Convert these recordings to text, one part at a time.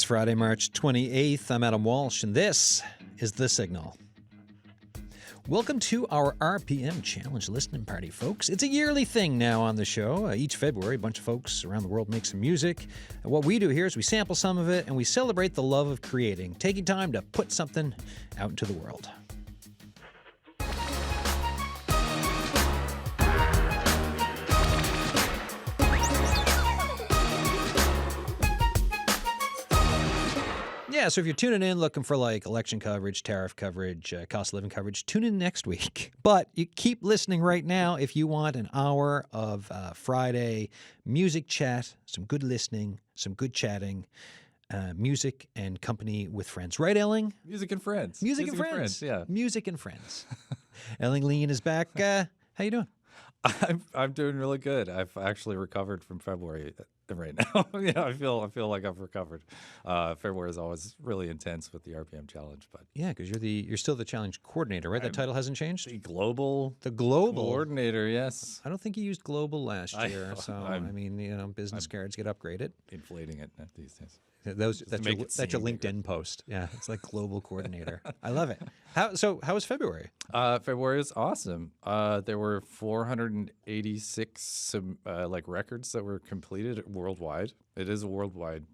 Friday, March 28th. I'm Adam Walsh, and this is The Signal. Welcome to our RPM Challenge listening party, folks. It's a yearly thing now on the show. Each February, a bunch of folks around the world make some music. And what we do here is we sample some of it, and we celebrate the love of creating, taking time to put something out into the world. Yeah, so if you're tuning in looking for like election coverage, tariff coverage, cost of living coverage, tune in next week. But you keep listening right now if you want an hour of Friday music chat, some good listening, some good chatting, music and company with friends. Right, Elling? Music and friends. Music and friends. Yeah. Music and friends. Elling Lean is back. How you doing? I'm doing really good. I've actually recovered from February right now. Yeah, I feel like I've recovered. February is always really intense with the RPM challenge, but Yeah, because you're still the challenge coordinator, right? That title hasn't changed. the global Coordinator. yes, I don't think you used global last year, so I I'm- mean, business cards get upgraded. inflating it these days. That's make your it that's your seem LinkedIn post. Yeah, it's like global coordinator. I love it. How was February? February is awesome. There were 486 like records that were completed worldwide. It is a worldwide.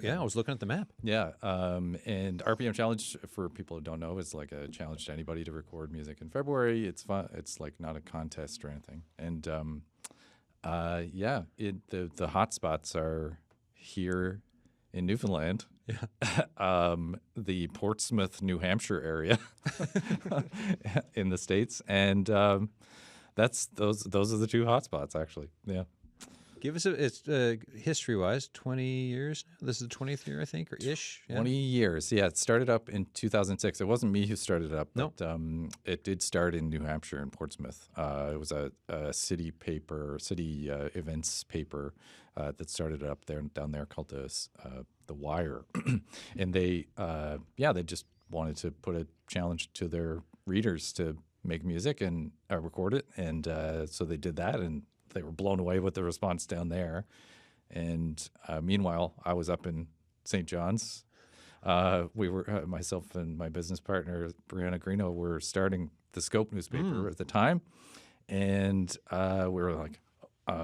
Yeah, I was looking at the map. Yeah, and RPM Challenge, for people who don't know, is like a challenge to anybody to record music in February. It's fun. It's like not a contest or anything. And the hot spots are here in Newfoundland. Yeah. The Portsmouth, New Hampshire area in the States, and those are the two hot spots actually. Yeah. Give us it's history-wise, 20 years. This is the 20th year, I think, or ish. Yeah. 20 years. Yeah, it started up in 2006. It wasn't me who started it up, but it did start in New Hampshire in Portsmouth. It was a city paper, city events paper that started it up down there called the Wire. And they just wanted to put a challenge to their readers to make music and record it. And so they did that, and they were blown away with the response down there. And meanwhile, I was up in St. John's. We were myself and my business partner Brianna Greeno were starting the Scope newspaper at the time, and we were like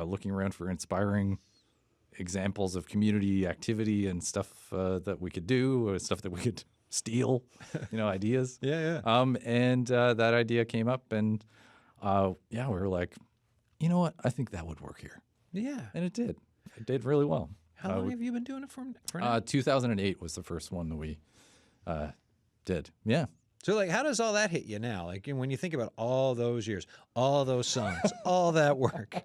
looking around for inspiring examples of community activity and stuff that we could do, stuff that we could steal, ideas. Yeah. And that idea came up, and we were like, you know what? I think that would work here. Yeah. And it did. It did really well. How long have you been doing it for now? 2008 was the first one that we did. Yeah. So, like, how does all that hit you now? Like, when you think about all those years, all those songs, all that work.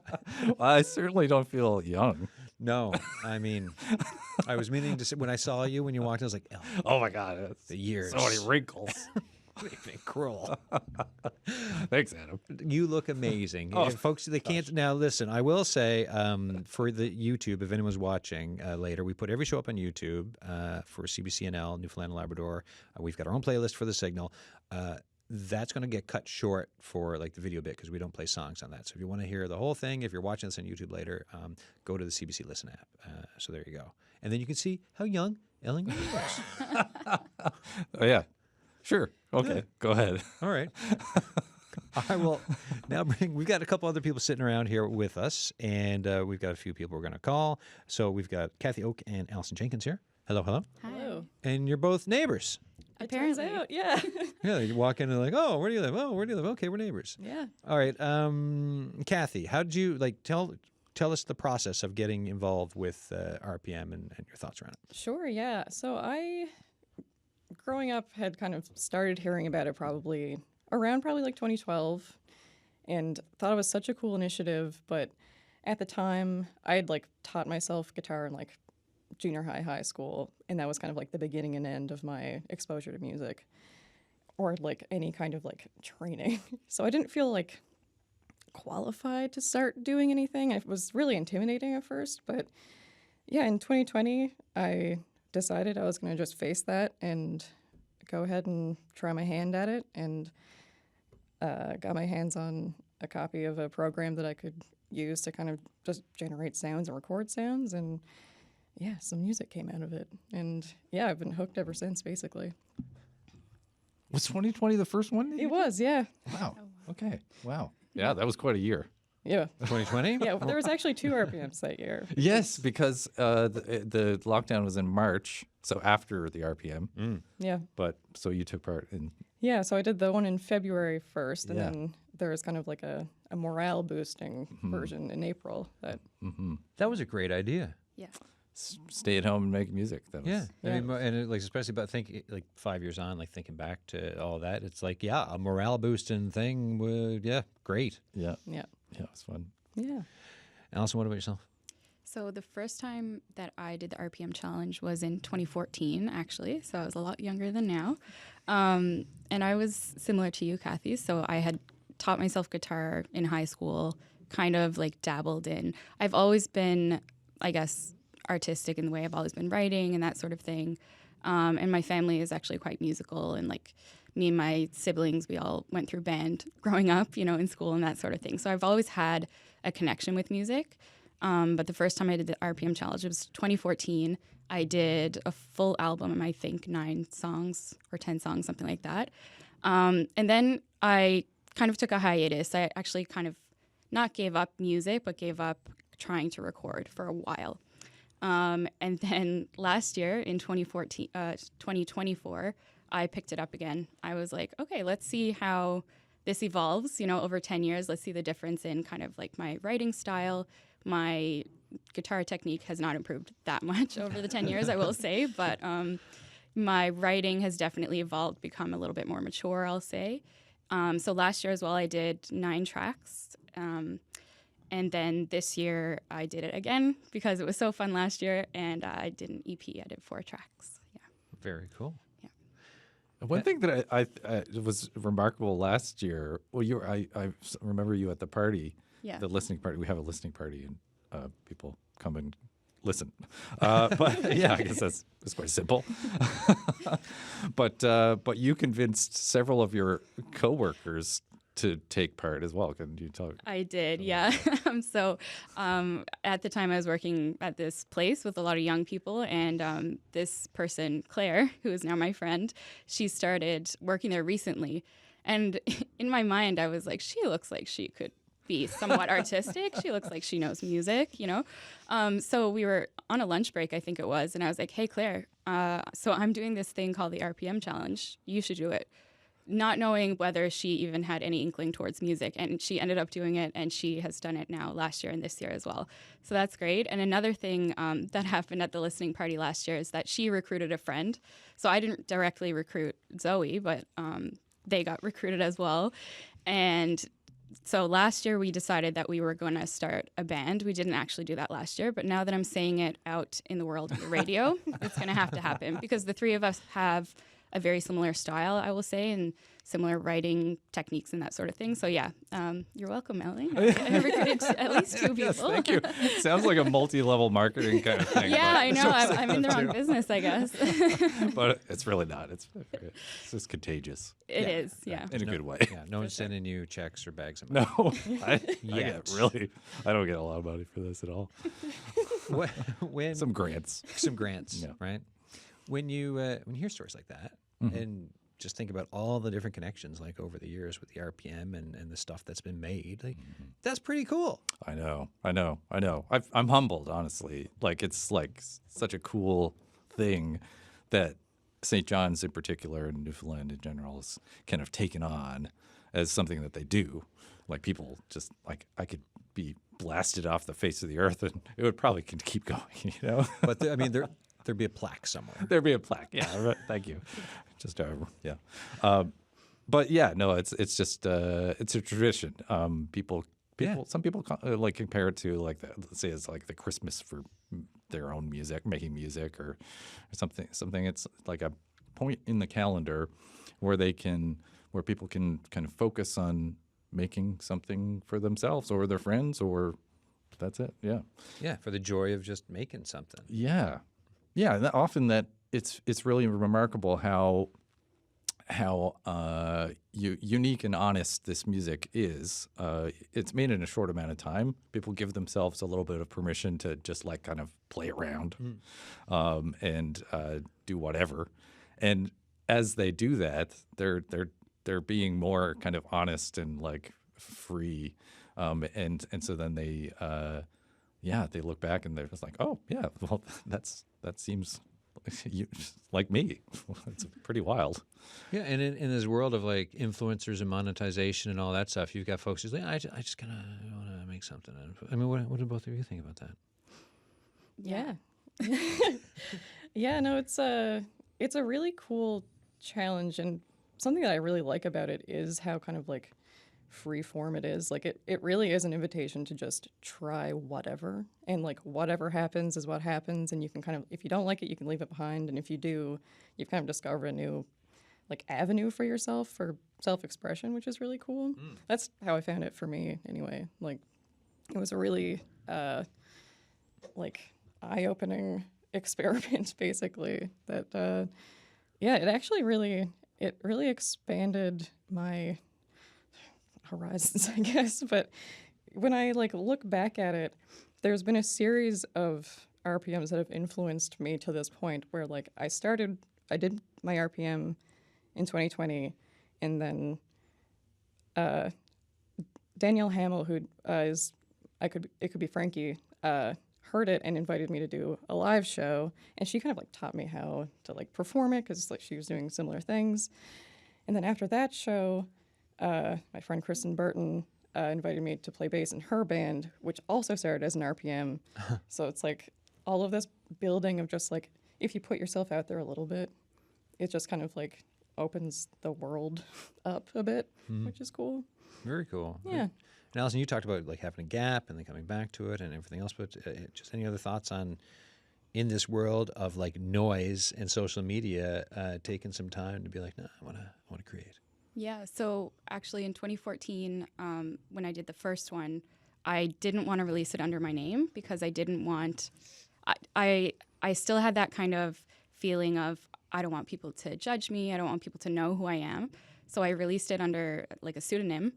I certainly don't feel young. No, I mean, I was meaning to say, when I saw you, when you walked in, I was like, Oh, my God. It's the years. so many wrinkles. Cruel. Thanks, Adam. You look amazing. Oh, Folks, they can't. Now, listen, I will say for the YouTube, if anyone's watching later, we put every show up on YouTube for CBCNL, Newfoundland and Labrador. We've got our own playlist for The Signal. That's going to get cut short for like the video bit because we don't play songs on that. So if you want to hear the whole thing, if you're watching this on YouTube later, go to the CBC Listen app. So there you go. And then you can see how young Elling looks. Oh, yeah. Sure. Okay. Yeah. Go ahead. All right. I will now we've got a couple other people sitting around here with us, and we've got a few people we're going to call. So we've got Kathy Oak and Allison Jenkins here. Hello. Hello. And you're both neighbors. Turns out, yeah. Yeah, you walk in and like, oh, where do you live? Oh, where do you live? Okay, we're neighbors. Yeah. All right. Kathy, how did you tell us the process of getting involved with RPM and your thoughts around it? Sure, yeah. So growing up, had kind of started hearing about it around like 2012, and thought it was such a cool initiative. But at the time, I had like taught myself guitar in like junior high school, and that was kind of like the beginning and end of my exposure to music, or like any kind of like training. So I didn't feel like qualified to start doing anything. It was really intimidating at first, but yeah, in 2020, I decided I was going to just face that and go ahead and try my hand at it, and got my hands on a copy of a program that I could use to kind of just generate sounds and record sounds. And yeah, some music came out of it. And yeah, I've been hooked ever since, basically. Was 2020 the first one? It was, yeah. Wow. Okay. Wow. Yeah, that was quite a year. Yeah. 2020? Yeah, there was actually 2 RPMs that year. Yes, because the lockdown was in March, so after the RPM. Yeah. But so you took part in. Yeah, so I did the one in February first, and Yeah. then there was kind of like a morale boosting version in April. That was a great idea. Yeah. Stay at home and make music. That was, Yeah, I Yeah. mean, and like especially about thinking like 5 years on, like thinking back to all that, it's like a morale boosting thing. Yeah, great. yeah, Yeah. yeah, it was fun. Yeah. Allison, what about yourself? So the first time that I did the RPM challenge was in 2014, actually. So I was a lot younger than now. And I was similar to you, Kathy. So I had taught myself guitar in high school, kind of like dabbled in. I've always been, I guess, artistic in the way I've always been writing and that sort of thing. And my family is actually quite musical, and like me and my siblings, we all went through band growing up, in school and that sort of thing. So I've always had a connection with music. But the first time I did the RPM challenge, it was 2014. I did a full album, I think 9 songs or 10 songs, something like that. And then I kind of took a hiatus. I actually kind of not gave up music, but gave up trying to record for a while. And then last year in 2024, I picked it up again. I was like, okay, let's see how this evolves, over 10 years. Let's see the difference in kind of like my writing style. My guitar technique has not improved that much over the 10 years, I will say, but my writing has definitely evolved, become a little bit more mature, I'll say. So last year as well, I did 9 tracks. And then this year I did it again because it was so fun last year, and I did an EP. I did 4 tracks. Yeah. Very cool. One thing that I was remarkable last year. Well, I remember you at the party, Yeah. the listening party. We have a listening party, and people come and listen. But yeah, I guess that's quite simple. But you convinced several of your coworkers to take part as well. Can you talk? I did, yeah. So at the time I was working at this place with a lot of young people, and this person, Claire, who is now my friend, she started working there recently. And in my mind, I was like, she looks like she could be somewhat artistic. She looks like she knows music, So we were on a lunch break, I think it was, and I was like, hey, Claire, so I'm doing this thing called the RPM Challenge. You should do it. Not knowing whether she even had any inkling towards music. And she ended up doing it, and she has done it now last year and this year as well. So that's great. And another thing that happened at the listening party last year is that she recruited a friend. So I didn't directly recruit Zoe, but they got recruited as well. And so last year we decided that we were going to start a band. We didn't actually do that last year, but now that I'm saying it out in the world of the radio, it's going to have to happen because the 3 of us have a very similar style, I will say, and similar writing techniques and that sort of thing. So yeah, you're welcome, Ellie. I recruited at least 2 people. Yes, thank you. Sounds like a multi-level marketing kind of thing. Yeah, but I know. I'm in the wrong business, I guess. but it's really not. It's just contagious It is, yeah. in a good way. Yeah, no one's sending you checks or bags of No, money. I Yet. I don't get a lot of money for this at all. When Some grants. some grants, Yeah. right? When you hear stories like that, and just think about all the different connections, like over the years with the RPM and the stuff that's been made, like that's pretty cool. I know. I'm humbled, honestly. Like it's like such a cool thing that St. John's in particular and Newfoundland in general is kind of taken on as something that they do. Like people just like I could be blasted off the face of the earth and it would probably keep going, But there'd be a plaque somewhere. There'd be a plaque. Yeah, right. Thank you. Just yeah. But yeah, no, it's just it's a tradition. People, Yeah. some people like compare it to like let's say it's like the Christmas for their own music, making music or something. It's like a point in the calendar where people can kind of focus on making something for themselves or their friends, or that's it. Yeah. Yeah, for the joy of just making something. Yeah, yeah. And often that it's really remarkable how how unique and honest this music is. It's made in a short amount of time. People give themselves a little bit of permission to just like kind of play around and do whatever. And as they do that, they're being more kind of honest and like free. And so then they look back and they're just like, oh yeah, well that seems like me. It's pretty wild. Yeah, and in this world of like influencers and monetization and all that stuff, you've got folks who's like, I just kind of want to make something. I mean, what do both of you think about that? Yeah. Yeah, no, it's a really cool challenge, and something that I really like about it is how kind of like free form it is. Like it really is an invitation to just try whatever, and like whatever happens is what happens, and you can kind of, if you don't like it, you can leave it behind, and if you do, you've kind of discovered a new like avenue for yourself for self-expression, which is really cool. That's how I found it for me anyway. Like it was a really like eye-opening experiment basically that it really expanded my horizons, I guess. But when I like look back at it, there's been a series of RPMs that have influenced me to this point where like I did my RPM in 2020, and then Danielle Hamill, who is It Could Be Frankie, heard it and invited me to do a live show, and she kind of like taught me how to like perform it because like she was doing similar things. And then after that show, my friend Kristen Burton invited me to play bass in her band, which also started as an RPM. So it's like all of this building of just like, if you put yourself out there a little bit, it just kind of like opens the world up a bit, which is cool. Very cool. Yeah. And Allison, you talked about like having a gap and then coming back to it and everything else, but just any other thoughts on, in this world of like noise and social media, taking some time to be like, no, I want to create. Yeah, so actually in 2014, when I did the first one, I didn't want to release it under my name because I didn't want, I still had that kind of feeling of, I don't want people to judge me, I don't want people to know who I am. So I released it under like a pseudonym.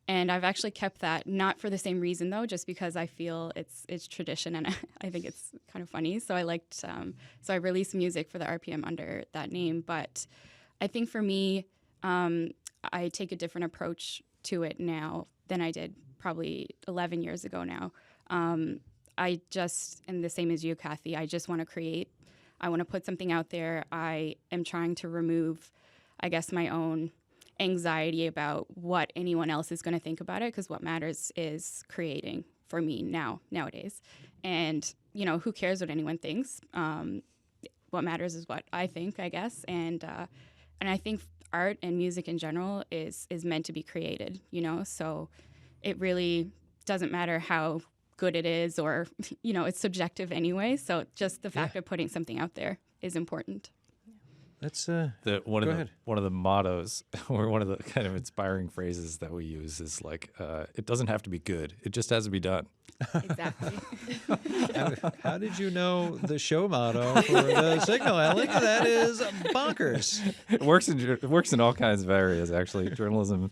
And I've actually kept that, not for the same reason though, just because I feel it's tradition and I think it's kind of funny. So I released music for the RPM under that name. But I think for me, I take a different approach to it now than I did probably 11 years ago now. I just, and the same as you, Kathy, I just want to create. I want to put something out there. I am trying to remove, I guess, my own anxiety about what anyone else is going to think about it, because what matters is creating for me nowadays. And, who cares what anyone thinks? What matters is what I think, I guess. And I think art and music in general is meant to be created, so it really doesn't matter how good it is or, it's subjective anyway. So just the fact of putting something out there is important. That's one of the mottos or one of the kind of inspiring phrases that we use is like, it doesn't have to be good. It just has to be done. Exactly. How did you know the show motto for the Signal, Alec? That is bonkers. It works in all kinds of areas, actually. Journalism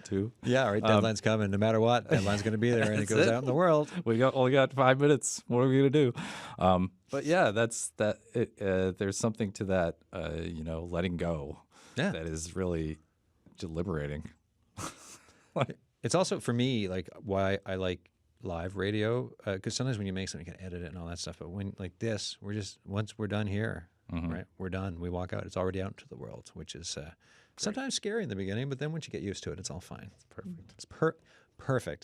too. Yeah, right. Deadline's coming. No matter what, deadline's going to be there, and it goes out in the world. We only got 5 minutes. What are we going to do? But yeah, there's something to that, letting go. Yeah. That is really liberating. It's also, for me, like why I like live radio, because sometimes when you make something, you can edit it and all that stuff. But when like this, once we're done here, right? We're done. We walk out. It's already out into the world, which is sometimes scary in the beginning, but then once you get used to it, it's all fine. It's perfect. It's perfect.